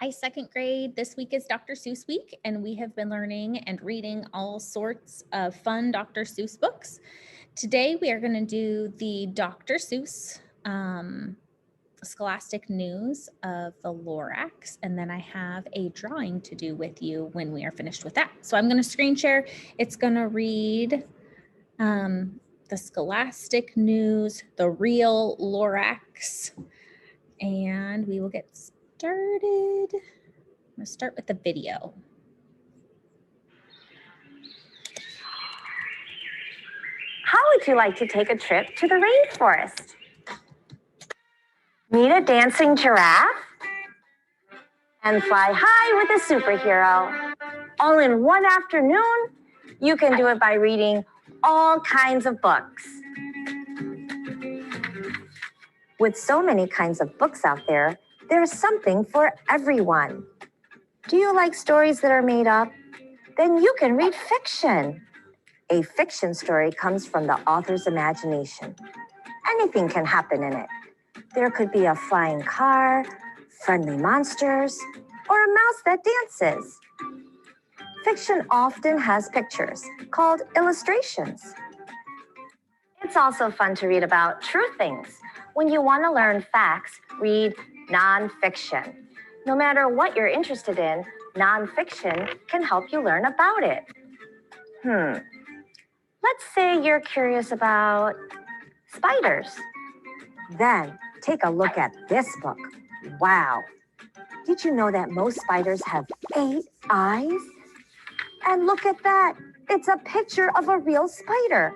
Hi, second grade. This week is Dr. Seuss week, and we have been learning and reading all sorts of fun Dr. Seuss books. Today, we are going to do the Dr. Seuss Scholastic News of the Lorax, and then I have a drawing to do with you when we are finished with that. So I'm going to screen share. It's going to read the Scholastic News, the real Lorax, and we will get started. I'm going to start with the video. How would you like to take a trip to the rainforest? Meet a dancing giraffe? And fly high with a superhero. All in one afternoon? You can do it by reading all kinds of books. With so many kinds of books out there, there's something for everyone. Do you like stories that are made up? Then you can read fiction. A fiction story comes from the author's imagination. Anything can happen in it. There could be a flying car, friendly monsters, or a mouse that dances. Fiction often has pictures called illustrations. It's also fun to read about true things. When you want to learn facts, read nonfiction. No matter what you're interested in, nonfiction can help you learn about it. Let's say you're curious about spiders. Then take a look at this book. Wow! Did you know that most spiders have 8 eyes? And look at that! It's a picture of a real spider.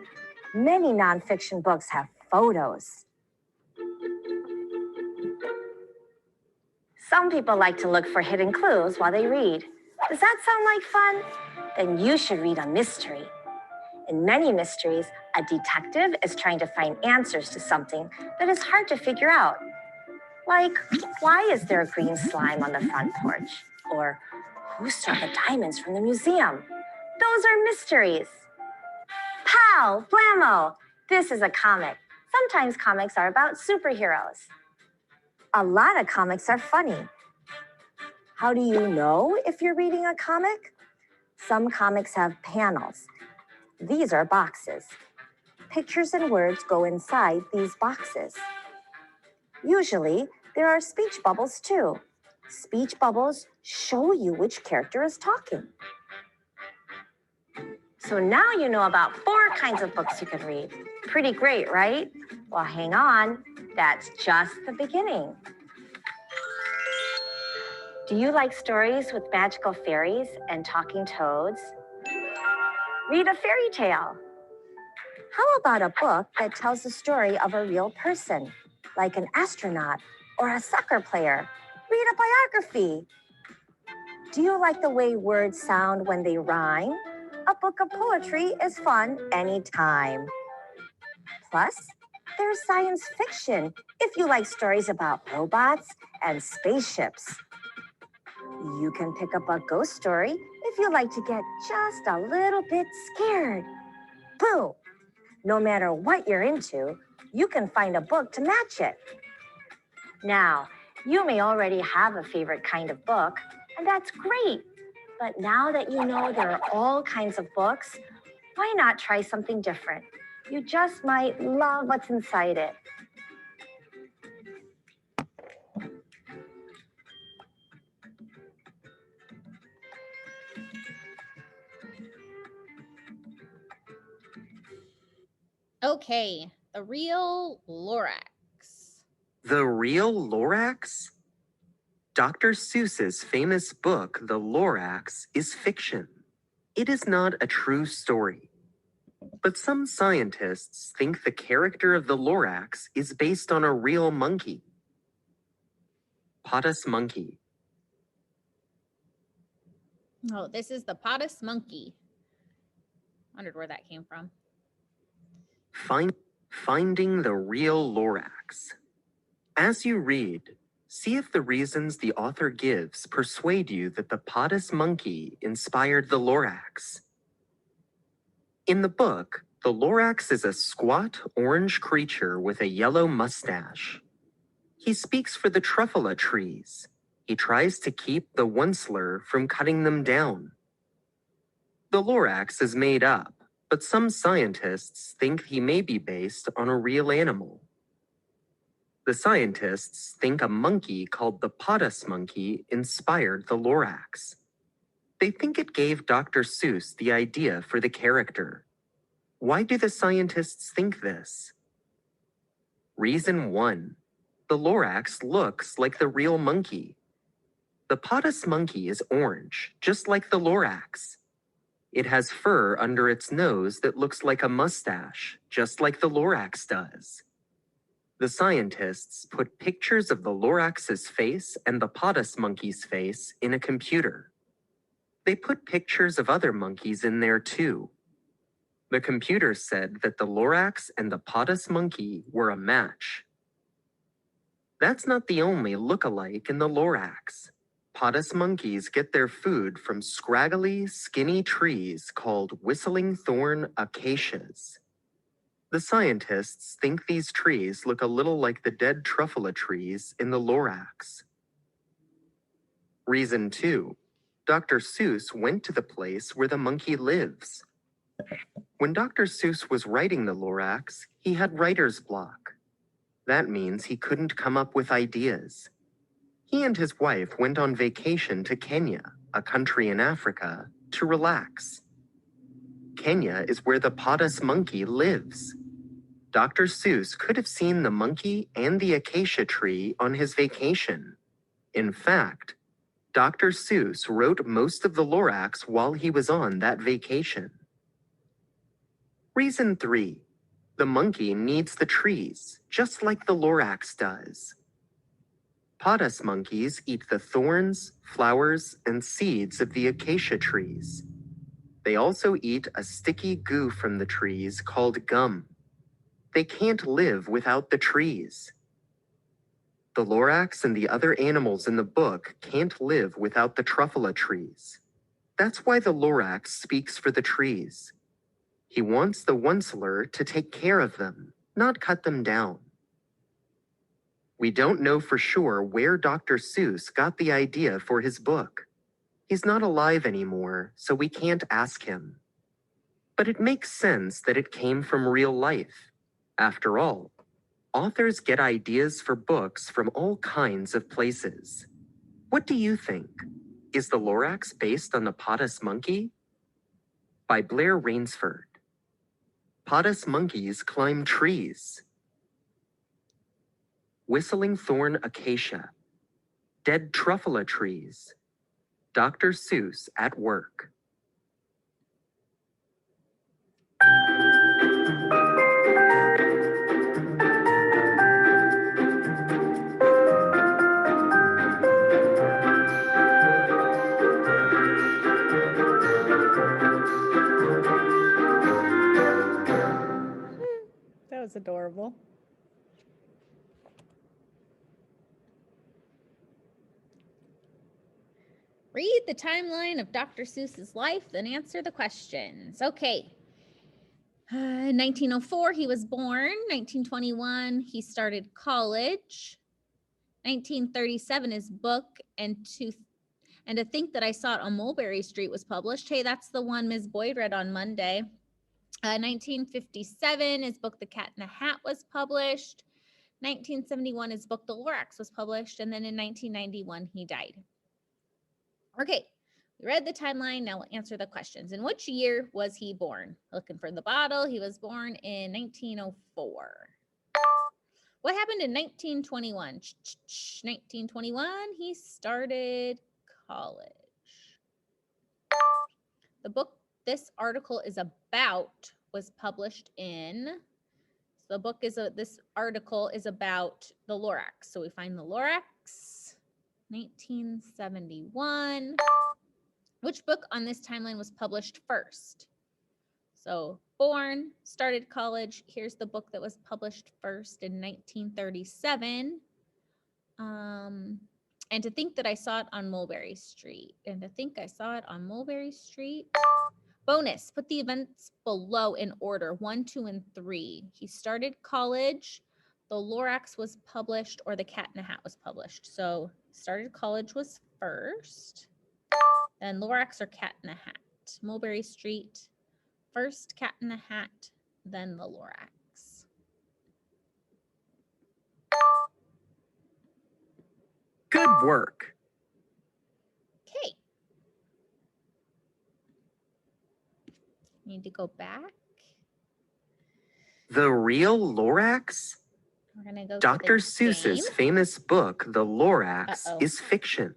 Many nonfiction books have photos. Some people like to look for hidden clues while they read. Does that sound like fun? Then you should read a mystery. In many mysteries, a detective is trying to find answers to something that is hard to figure out. Like, why is there a green slime on the front porch? Or, who stole the diamonds from the museum? Those are mysteries. Pow! Blammo! This is a comic. Sometimes comics are about superheroes. A lot of comics are funny. How do you know if you're reading a comic? Some comics have panels. These are boxes. Pictures and words go inside these boxes. Usually, there are speech bubbles too. Speech bubbles show you which character is talking. So now you know about 4 kinds of books you can read. Pretty great, right? Well, hang on. That's just the beginning. Do you like stories with magical fairies and talking toads? Read a fairy tale. How about a book that tells the story of a real person, like an astronaut or a soccer player? Read a biography. Do you like the way words sound when they rhyme? A book of poetry is fun anytime. Plus, there's science fiction if you like stories about robots and spaceships. You can pick up a ghost story if you like to get just a little bit scared. Boom! No matter what you're into, you can find a book to match it. Now, you may already have a favorite kind of book, and that's great. But now that you know there are all kinds of books, why not try something different? You just might love what's inside it. Okay, the real Lorax. The real Lorax? Dr. Seuss's famous book, The Lorax, is fiction. It is not a true story. But some scientists think the character of the Lorax is based on a real monkey. Potus monkey. Oh, this is the Potus monkey. Wondered where that came from. Finding the real Lorax. As you read, see if the reasons the author gives persuade you that the Potus monkey inspired the Lorax. In the book, the Lorax is a squat orange creature with a yellow mustache. He speaks for the truffula trees. He tries to keep the Onceler from cutting them down. The Lorax is made up, but some scientists think he may be based on a real animal. The scientists think a monkey called the Potus monkey inspired the Lorax. They think it gave Dr. Seuss the idea for the character. Why do the scientists think this? Reason 1. The Lorax looks like the real monkey. The Potus monkey is orange, just like the Lorax. It has fur under its nose that looks like a mustache, just like the Lorax does. The scientists put pictures of the Lorax's face and the Potus monkey's face in a computer. They put pictures of other monkeys in there too. The computer said that the Lorax and the Potus monkey were a match. That's not the only look-alike in the Lorax. Potus monkeys get their food from scraggly, skinny trees called whistling thorn acacias. The scientists think these trees look a little like the dead truffula trees in the Lorax. Reason 2. Dr. Seuss went to the place where the monkey lives. When Dr. Seuss was writing the Lorax, he had writer's block. That means he couldn't come up with ideas. He and his wife went on vacation to Kenya, a country in Africa, to relax. Kenya is where the Potus monkey lives. Dr. Seuss could have seen the monkey and the acacia tree on his vacation. In fact, Dr. Seuss wrote most of the Lorax while he was on that vacation. Reason 3. The monkey needs the trees, just like the Lorax does. Potus monkeys eat the thorns, flowers, and seeds of the acacia trees. They also eat a sticky goo from the trees called gum. They can't live without the trees. The Lorax and the other animals in the book can't live without the truffula trees. That's why the Lorax speaks for the trees. He wants the Onceler to take care of them, not cut them down. We don't know for sure where Dr. Seuss got the idea for his book. He's not alive anymore, so we can't ask him. But it makes sense that it came from real life. After all, authors get ideas for books from all kinds of places. What do you think? Is the Lorax based on the Potus monkey? By Blair Rainsford. Potus monkeys climb trees. Whistling thorn acacia. Dead truffula trees. Dr. Seuss at work. That was adorable. Read the timeline of Dr. Seuss's life, then answer the questions. Okay. 1904, he was born. 1921, he started college. 1937, his book, and to think that I saw it on Mulberry Street was published. Hey, that's the one Ms. Boyd read on Monday. 1957, his book, The Cat in the Hat, was published. 1971, his book, The Lorax, was published. And then in 1991, he died. Okay, we read the timeline. Now we'll answer the questions. In which year was he born? Looking for the bottle. He was born in 1904. What happened in 1921? 1921, he started college. The book this article is about was published in, so the book is, this article is about the Lorax. So we find the Lorax, 1971. Which book on this timeline was published first? So born, started college. Here's the book that was published first in 1937. And to think that I saw it on Mulberry Street. Bonus, put the events below in order, 1, 2, and 3. He started college, the Lorax was published, or the Cat in the Hat was published. So Started college was first. Then Lorax or Cat in the Hat. Mulberry Street, first Cat in the Hat, then the Lorax. Good work. Okay. Need to go back. The real Lorax? We're gonna go Dr. to the Seuss's game. famous book, The Lorax, Uh-oh. is fiction.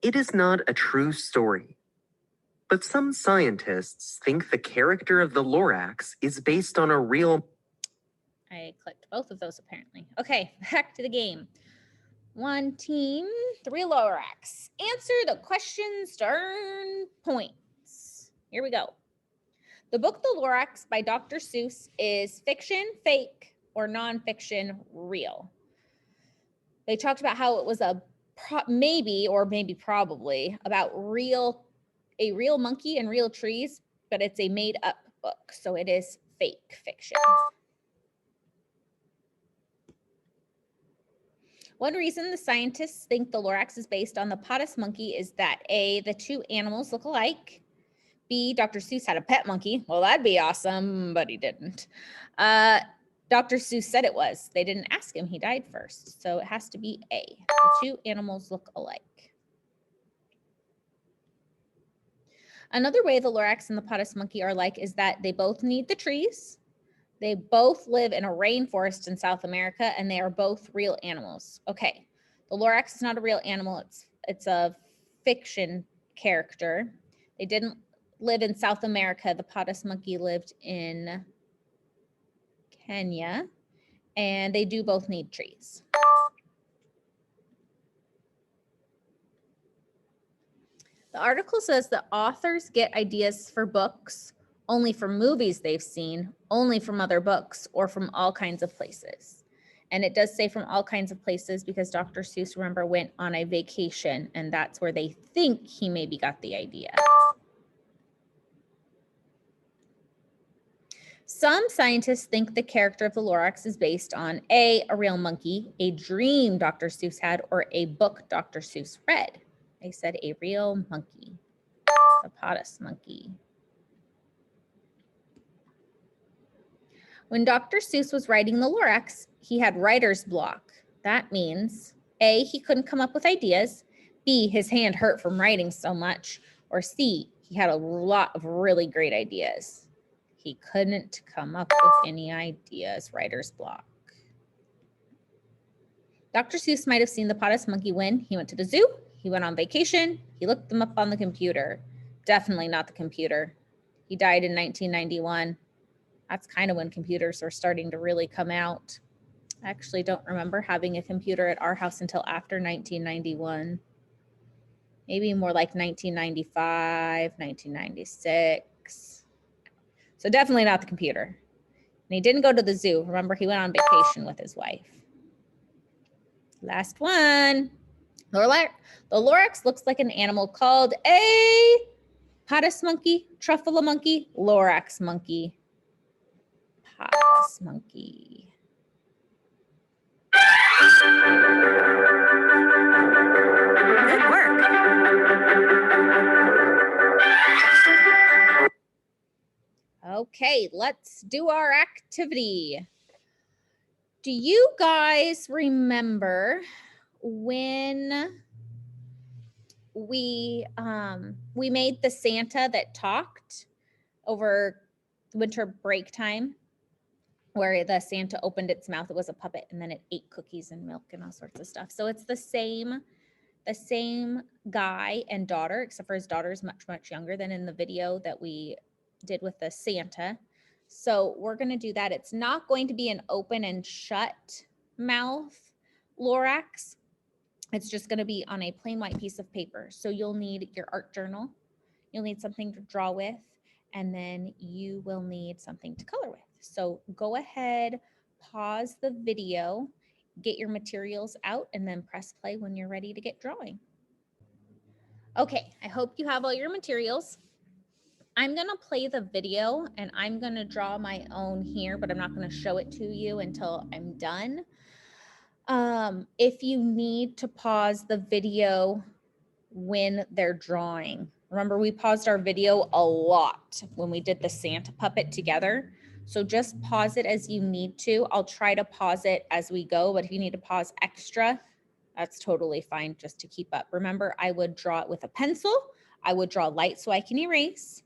It is not a true story. But some scientists think the character of the Lorax is based on a real... I clicked both of those apparently. Okay, back to the game. One team, 3 Lorax. Answer the questions to earn points. Here we go. The book The Lorax by Dr. Seuss is fiction, fake, or nonfiction, real. They talked about how it was a maybe probably about a real monkey and real trees, but it's a made up book. So it is fake fiction. One reason the scientists think the Lorax is based on the Potus monkey is that A, the 2 animals look alike. B, Dr. Seuss had a pet monkey. Well, that'd be awesome, but he didn't. Dr. Seuss said it was. They didn't ask him. He died first. So it has to be A. The 2 animals look alike. Another way the Lorax and the Potus monkey are alike is that they both need the trees. They both live in a rainforest in South America, and they are both real animals. Okay, the Lorax is not a real animal. It's a fiction character. They didn't live in South America. The Potus monkey lived in Kenya, and they do both need trees. The article says that authors get ideas for books only from movies they've seen, only from other books, or from all kinds of places. And it does say from all kinds of places because Dr. Seuss, remember, went on a vacation, and that's where they think he maybe got the idea. Some scientists think the character of the Lorax is based on A, a real monkey, a dream Dr. Seuss had, or a book Dr. Seuss read. They said a real monkey, the Potus monkey. When Dr. Seuss was writing the Lorax, he had writer's block. That means A, he couldn't come up with ideas, B, his hand hurt from writing so much, or C, he had a lot of really great ideas. He couldn't come up with any ideas, writer's block. Dr. Seuss might have seen the Potus monkey when he went to the zoo, he went on vacation, he looked them up on the computer. Definitely not the computer. He died in 1991. That's kind of when computers were starting to really come out. I actually don't remember having a computer at our house until after 1991. Maybe more like 1995, 1996. So definitely not the computer. And he didn't go to the zoo. Remember, he went on vacation with his wife. Last one. The Lorax looks like an animal called a Potus monkey, Truffula monkey, Lorax monkey. Potus monkey. Good work. Okay, let's do our activity. Do you guys remember when we made the Santa that talked over winter break time, where the Santa opened its mouth? It was a puppet, and then it ate cookies and milk and all sorts of stuff. So it's the same guy and daughter, except for his daughter is much, much younger than in the video that we did with the Santa. So we're going to do that. It's not going to be an open and shut mouth Lorax. It's just going to be on a plain white piece of paper. So you'll need your art journal. You'll need something to draw with, and then you will need something to color with. So go ahead, pause the video, get your materials out, and then press play when you're ready to get drawing. Okay, I hope you have all your materials. I'm gonna play the video and I'm gonna draw my own here, but I'm not gonna show it to you until I'm done. If you need to pause the video when they're drawing. Remember, we paused our video a lot when we did the Santa puppet together. So just pause it as you need to. I'll try to pause it as we go, but if you need to pause extra, that's totally fine just to keep up. Remember, I would draw it with a pencil. I would draw light so I can erase.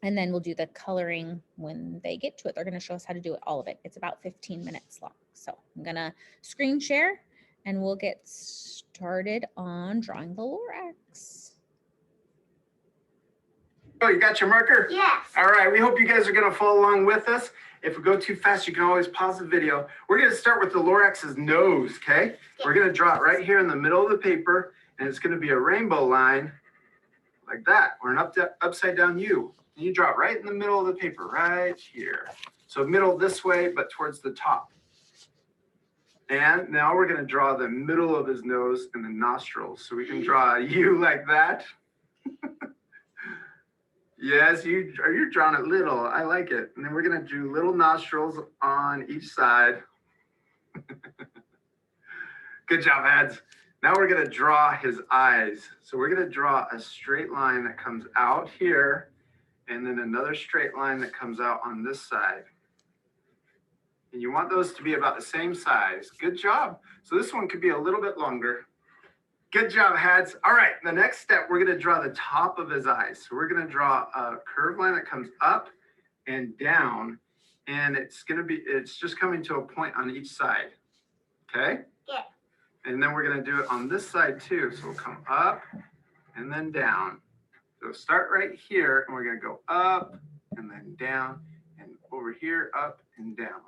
And then we'll do the coloring when they get to it. They're going to show us how to do it, all of it. It's about 15 minutes long. So I'm going to screen share and we'll get started on drawing the Lorax. Oh, you got your marker? Yes. All right, we hope you guys are gonna follow along with us. If we go too fast, you can always pause the video. We're gonna start with the Lorax's nose, okay? We're gonna draw it right here in the middle of the paper, and it's gonna be a rainbow line like that, or an upside down U. And you draw it right in the middle of the paper, right here. So middle this way, but towards the top. And now we're gonna draw the middle of his nose and the nostrils. So we can draw a U like that. Yes, you're drawing it little. I like it. And then we're gonna do little nostrils on each side. Good job, Ads. Now we're gonna draw his eyes. So we're gonna draw a straight line that comes out here, and then another straight line that comes out on this side. And you want those to be about the same size. Good job. So this one could be a little bit longer. Good job, Hads. All right, the next step, we're gonna draw the top of his eyes. So we're gonna draw a curved line that comes up and down, and it's just coming to a point on each side, okay? Yeah. And then we're gonna do it on this side too. So we'll come up and then down. So start right here, and we're gonna go up and then down, and over here, up and down.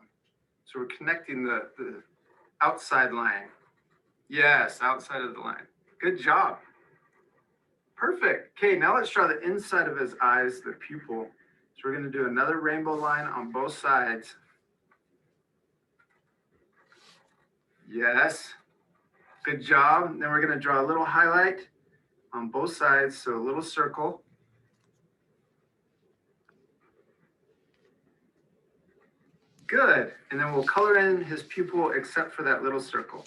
So we're connecting the outside line. Yes, outside of the line. Good job. Perfect. Okay, now let's draw the inside of his eyes, the pupil. So we're going to do another rainbow line on both sides. Yes. Good job. Then we're going to draw a little highlight on both sides, so a little circle. Good. And then we'll color in his pupil except for that little circle.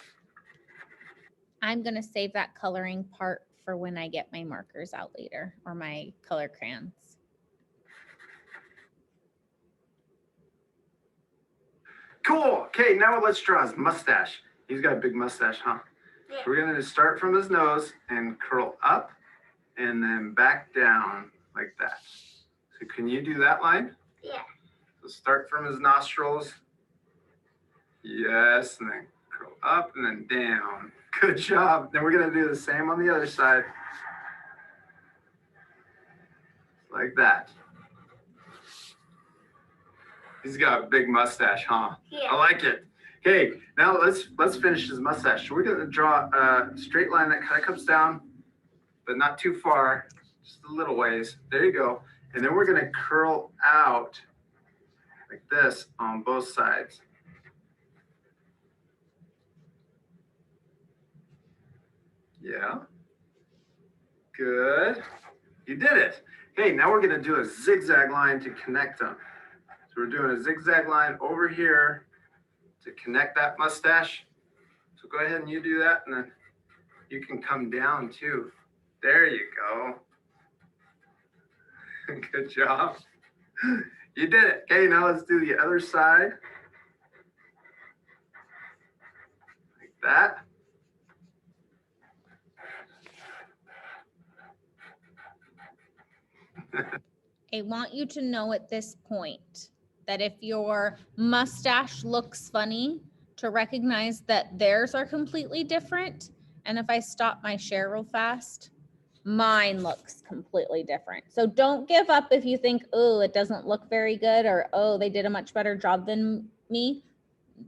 I'm going to save that coloring part for when I get my markers out later, or my color crayons. Cool. Okay, now let's draw his mustache. He's got a big mustache, huh? Yeah. We're going to start from his nose and curl up and then back down like that. So can you do that line? Yeah. So start from his nostrils. Yes, and then curl up and then down. Good job. Then we're going to do the same on the other side. Like that. He's got a big mustache, huh? Yeah. I like it. Okay, now let's finish his mustache. So we're going to draw a straight line that kind of comes down, but not too far, just a little ways. There you go. And then we're going to curl out like this on both sides. Yeah. Good. You did it. Okay, now we're going to do a zigzag line to connect them. So we're doing a zigzag line over here to connect that mustache. So go ahead and you do that, and then you can come down too. There you go. Good job. You did it. Okay, now let's do the other side. Like that. I want you to know at this point that if your mustache looks funny, to recognize that theirs are completely different. And if I stop my share real fast, mine looks completely different. So don't give up if you think, oh, it doesn't look very good, or, oh, they did a much better job than me.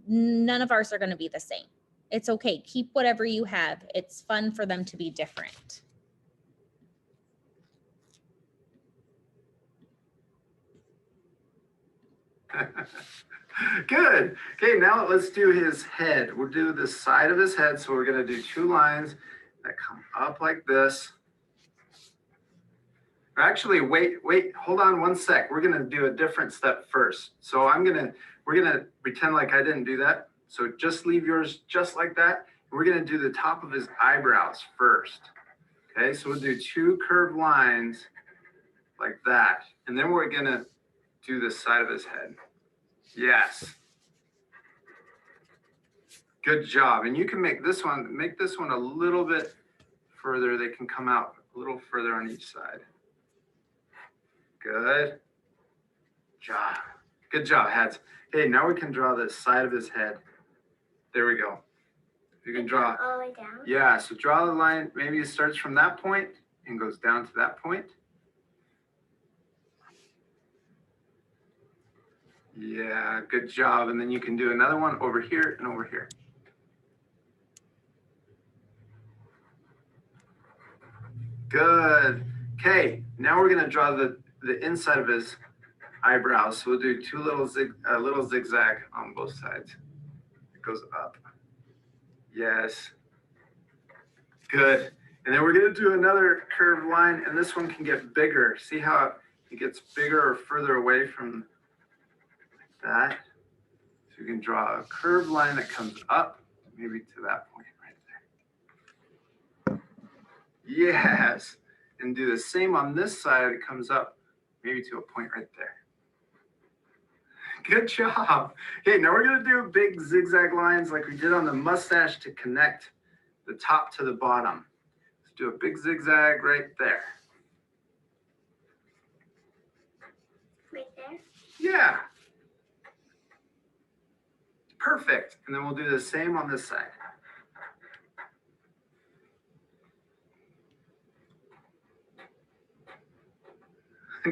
None of ours are going to be the same. It's okay. Keep whatever you have. It's fun for them to be different. Good. Okay, now let's do his head. We'll do the side of his head. So we're going to do two lines that come up like this. Or actually, wait, hold on one sec. We're going to do a different step first. So we're going to pretend like I didn't do that. So just leave yours just like that. We're going to do the top of his eyebrows first. Okay, so we'll do 2 curved lines like that. And then we're going to do the side of his head. Yes. Good job. And you can make this one a little bit further. They can come out a little further on each side. Good job. Good job, heads. Okay, now we can draw the side of his head. There we go. You can draw all the way down. Yeah, so draw the line. Maybe it starts from that point and goes down to that point. Yeah, good job. And then you can do another one over here and over here. Good. Okay, now we're gonna draw the inside of his eyebrows. So we'll do 2 little zigzag on both sides. It goes up. Yes. Good. And then we're going to do another curved line, and this one can get bigger. See how it gets bigger or further away from that? So you can draw a curved line that comes up, maybe to that point right there. Yes. And do the same on this side. It comes up maybe to a point right there. Good job. Okay, now we're going to do big zigzag lines like we did on the mustache to connect the top to the bottom. Let's do a big zigzag right there. Right there? Yeah. Perfect. And then we'll do the same on this side.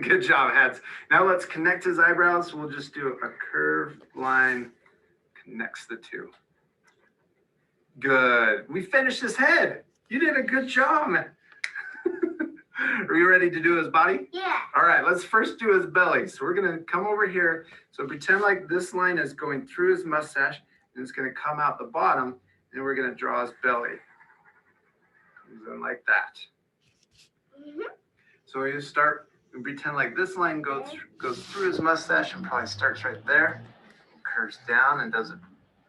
Good job, heads. Now let's connect his eyebrows. We'll just do a curved line, connects the 2. Good. We finished his head. You did a good job. Are you ready to do his body? Yeah. All right, let's first do his belly. So we're going to come over here. So pretend like this line is going through his mustache, and it's going to come out the bottom, and we're going to draw his belly. Comes in like that. So we just start and pretend like this line goes through his mustache and probably starts right there, curves down and does a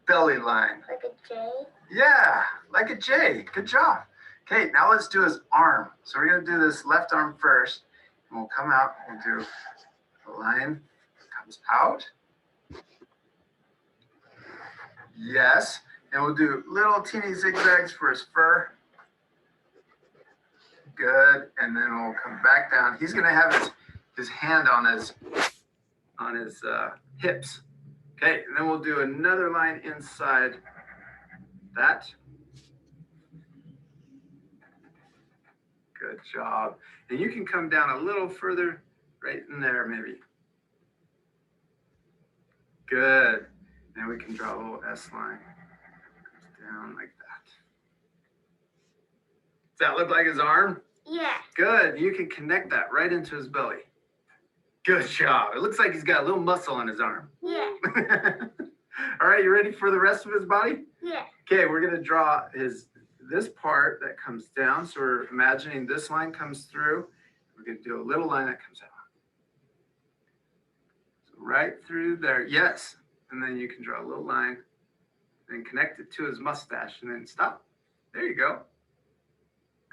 belly line. Like a J? Yeah, like a J. Good job. Okay, now let's do his arm. So we're going to do this left arm first, and we'll come out and do a line that comes out. Yes, and we'll do little teeny zigzags for his fur. Good, and then we'll come back down. He's going to have his hand on his hips. Okay, and then we'll do another line inside that. Good job. And you can come down a little further, right in there maybe. Good. And we can draw a little S line. Down like that. Does that look like his arm? Yeah. Good. You can connect that right into his belly. Good job. It looks like he's got a little muscle on his arm. Yeah. All right, you ready for the rest of his body? Yeah. Okay, we're going to draw this part that comes down. So we're imagining this line comes through. We're going to do a little line that comes out. So right through there. Yes. And then you can draw a little line and connect it to his mustache and then stop. There you go.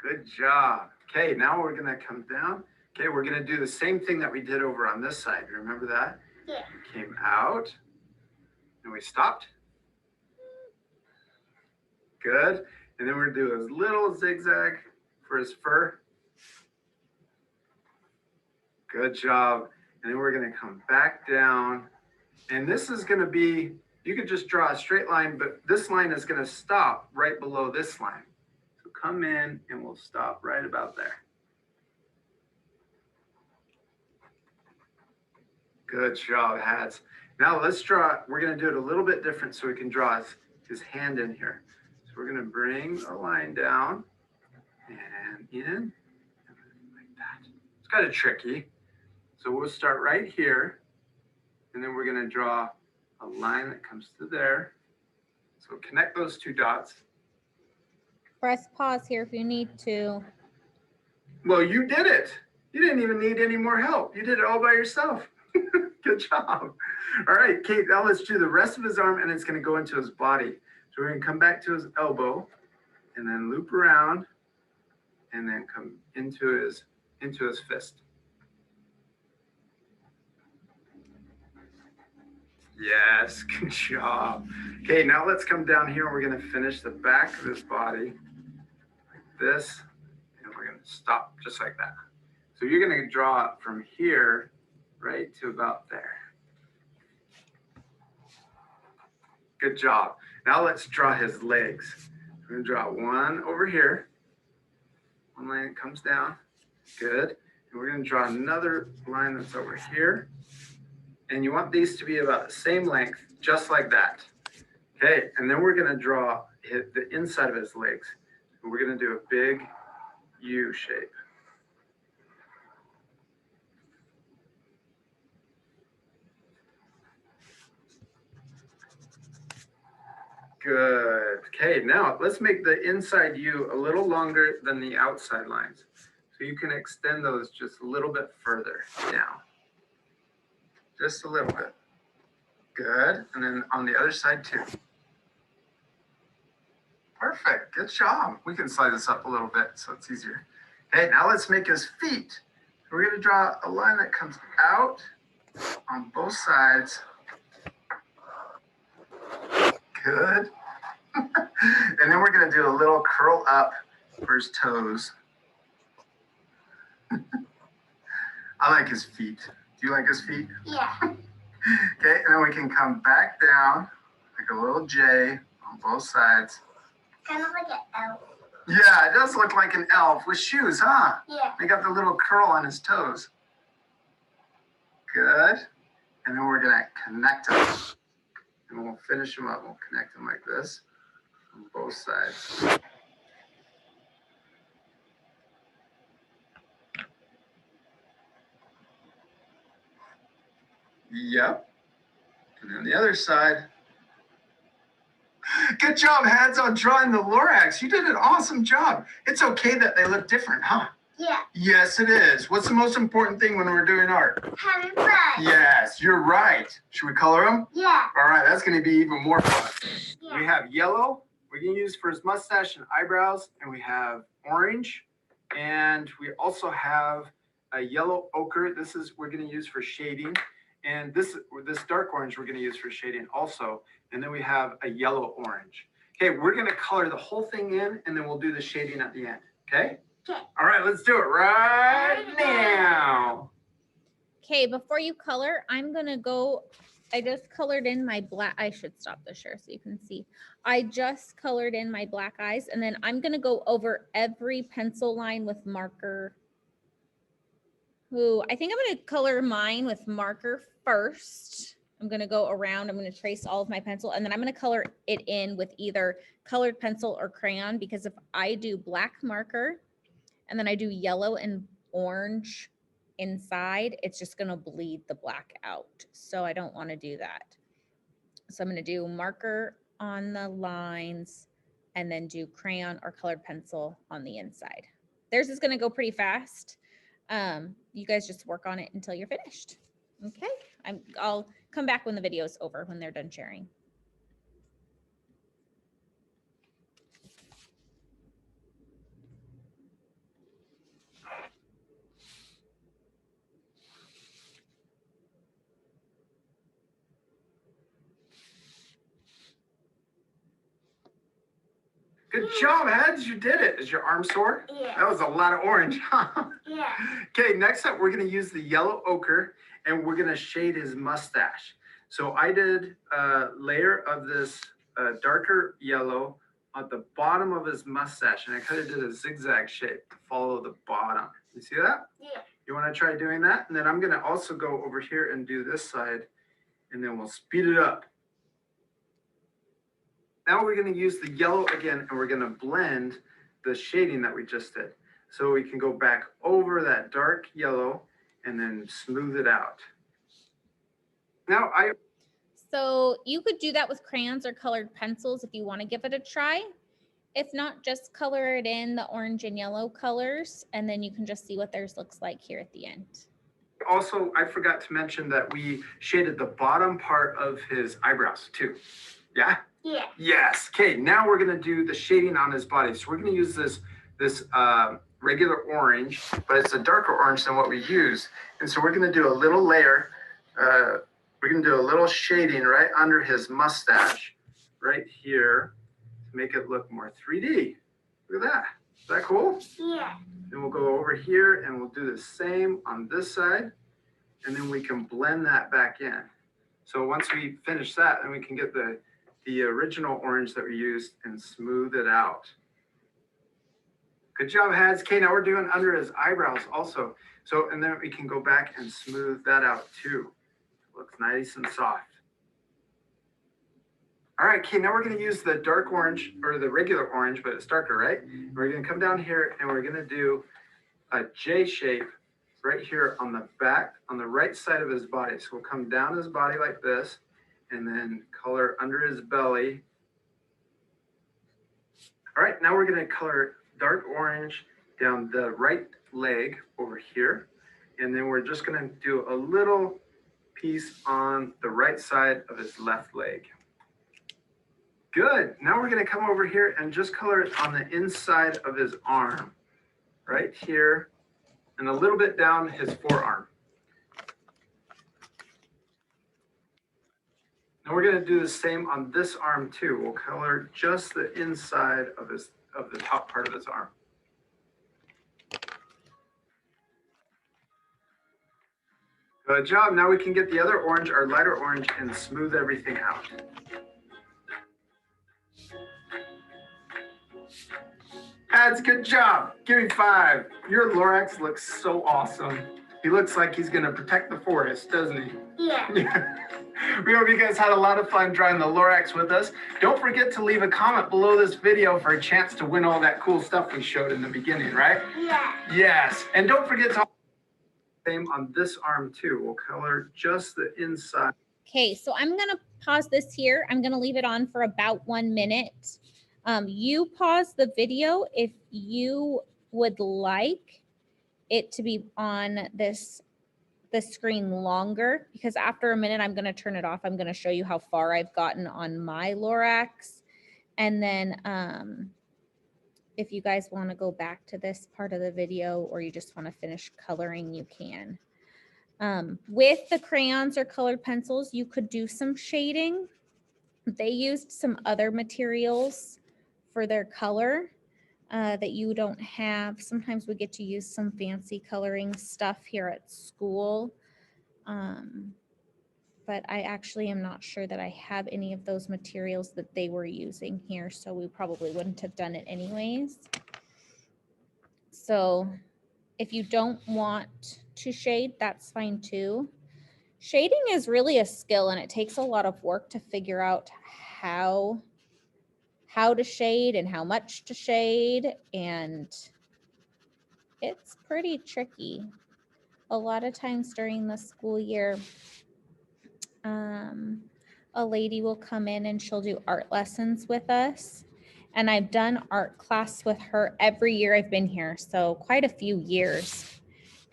Good job. Okay, now we're going to come down. Okay, we're going to do the same thing that we did over on this side. You remember that? Yeah. We came out and we stopped. Good. And then we're going to do a little zigzag for his fur. Good job. And then we're going to come back down. And this is going to be, you could just draw a straight line, but this line is going to stop right below this line. So come in and we'll stop right about there. Good job, hats. Now let's draw, we're going to do it a little bit different so we can draw his hand in here. So we're going to bring a line down and in and like that. It's kind of tricky. So we'll start right here and then we're going to draw a line that comes to there. So connect those 2 dots. Press pause here if you need to. Well, you did it. You didn't even need any more help. You did it all by yourself. Good job. All right, Kate, now let's do the rest of his arm and it's going to go into his body. So we're going to come back to his elbow and then loop around and then come into his fist. Yes, good job. Okay, now let's come down here and we're going to finish the back of his body like this. And we're going to stop just like that. So you're going to draw from here right to about there. Good job. Now let's draw his legs. We're going to draw one over here. One line that comes down. Good. And we're going to draw another line that's over here. And you want these to be about the same length, just like that. Okay, and then we're going to draw the inside of his legs. And we're going to do a big U shape. Good. Okay, now let's make the inside U a little longer than the outside lines. So you can extend those just a little bit further down. Just a little bit. Good. And then on the other side too. Perfect. Good job. We can slide this up a little bit so it's easier. Okay, now let's make his feet. We're going to draw a line that comes out on both sides. Good. And then we're going to do a little curl up for his toes. I like his feet. Do you like his feet? Yeah. Okay, and then we can come back down like a little J on both sides. Kind of like an elf. Yeah, it does look like an elf with shoes, huh? Yeah. They got the little curl on his toes. Good. And then we're going to connect them. And we'll finish them up. We'll connect them like this on both sides. Yep. And then the other side. Good job, Hads, on drawing the Lorax. You did an awesome job. It's okay that they look different, huh? Yeah. Yes, it is. What's the most important thing when we're doing art? Having fun. Yes, you're right. Should we color them? Yeah. All right, that's going to be even more fun. Yeah. We have yellow, we can use for his mustache and eyebrows, and we have orange, and we also have a yellow ochre. This is we're going to use for shading, and this dark orange we're going to use for shading also, and then we have a yellow orange. Okay, we're going to color the whole thing in, and then we'll do the shading at the end. Okay? Okay. All right, let's do it right now. Okay, before you color, I'm gonna go, I just colored in my black, I should stop the share so you can see. I just colored in my black eyes, and then I'm gonna go over every pencil line with marker. Ooh, I think I'm gonna color mine with marker first. I'm gonna go around, I'm gonna trace all of my pencil, and then I'm gonna color it in with either colored pencil or crayon, because if I do black marker, and then I do yellow and orange inside, it's just gonna bleed the black out. So I don't wanna do that. So I'm gonna do marker on the lines and then do crayon or colored pencil on the inside. Theirs is gonna go pretty fast. You guys just work on it until you're finished. Okay, I'll come back when the video is over, when they're done sharing. Good job, Eds. You did it. Is your arm sore? Yeah. That was a lot of orange, huh? Yeah. Okay, next up, we're going to use the yellow ochre, and we're going to shade his mustache. So I did a layer of this darker yellow at the bottom of his mustache, and I kind of did a zigzag shape to follow the bottom. You see that? Yeah. You want to try doing that? And then I'm going to also go over here and do this side, and then we'll speed it up. Now we're going to use the yellow again, and we're going to blend the shading that we just did. So we can go back over that dark yellow and then smooth it out. So you could do that with crayons or colored pencils if you want to give it a try. If not, just color it in the orange and yellow colors, and then you can just see what theirs looks like here at the end. Also, I forgot to mention that we shaded the bottom part of his eyebrows too. Yeah? Yeah. Yes. Okay, now we're gonna do the shading on his body. So we're gonna use this regular orange, but it's a darker orange than what we use. And so we're gonna do a little layer. We're gonna do a little shading right under his mustache, right here, to make it look more 3D. Look at that. Is that cool? Yeah. Then we'll go over here and we'll do the same on this side. And then we can blend that back in. So once we finish that, then we can get the original orange that we used and smooth it out. Good job, Hads. Okay, now we're doing under his eyebrows also. So, and then we can go back and smooth that out too. Looks nice and soft. All right, okay, now we're gonna use the dark orange or the regular orange, but it's darker, right? We're gonna come down here and we're gonna do a J shape right here on the back, on the right side of his body. So we'll come down his body like this and then color under his belly. All right, now we're gonna color dark orange down the right leg over here. And then we're just gonna do a little piece on the right side of his left leg. Good, now we're gonna come over here and just color it on the inside of his arm, right here, and a little bit down his forearm. Now we're gonna do the same on this arm too. We'll color just the inside of the top part of his arm. Good job. Now we can get the other orange, our lighter orange, and smooth everything out. That's good job. Give me 5. Your Lorax looks so awesome. He looks like he's gonna protect the forest, doesn't he? Yeah. We hope you guys had a lot of fun drawing the Lorax with us. Don't forget to leave a comment below this video for a chance to win all that cool stuff we showed in the beginning, right? Yeah. Yes. And don't forget to same on this arm too. We'll color just the inside. Okay, so I'm gonna pause this here. I'm gonna leave it on for about 1 minute. You pause the video if you would like it to be on the screen longer, because after a minute, I'm gonna turn it off. I'm gonna show you how far I've gotten on my Lorax. And then if you guys wanna go back to this part of the video or you just wanna finish coloring, you can. With the crayons or colored pencils, you could do some shading. They used some other materials for their color that you don't have. Sometimes we get to use some fancy coloring stuff here at school. But I actually am not sure that I have any of those materials that they were using here, so we probably wouldn't have done it anyways. So if you don't want to shade, that's fine too. Shading is really a skill, and it takes a lot of work to figure out how to shade and how much to shade, and it's pretty tricky. A lot of times during the school year, a lady will come in and she'll do art lessons with us, and I've done art class with her every year I've been here, so quite a few years.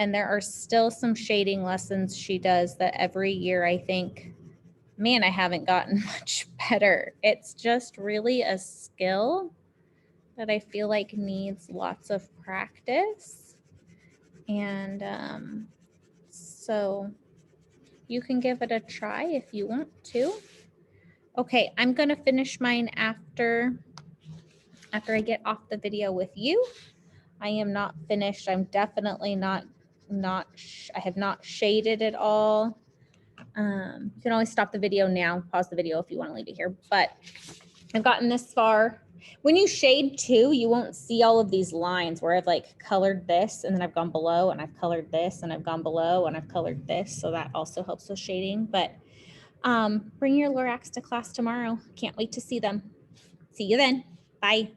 And there are still some shading lessons she does that every year I think, man, I haven't gotten much better. It's just really a skill that I feel like needs lots of practice. And so you can give it a try if you want to. Okay, I'm gonna finish mine after I get off the video with you. I am not finished. I'm definitely not I have not shaded at all. You can always stop the video now, pause the video if you want to leave it here, but I've gotten this far. When you shade too, you won't see all of these lines where I've like colored this and then I've gone below and I've colored this and I've gone below and I've colored this. So that also helps with shading, but bring your Lorax to class tomorrow. Can't wait to see them. See you then. Bye.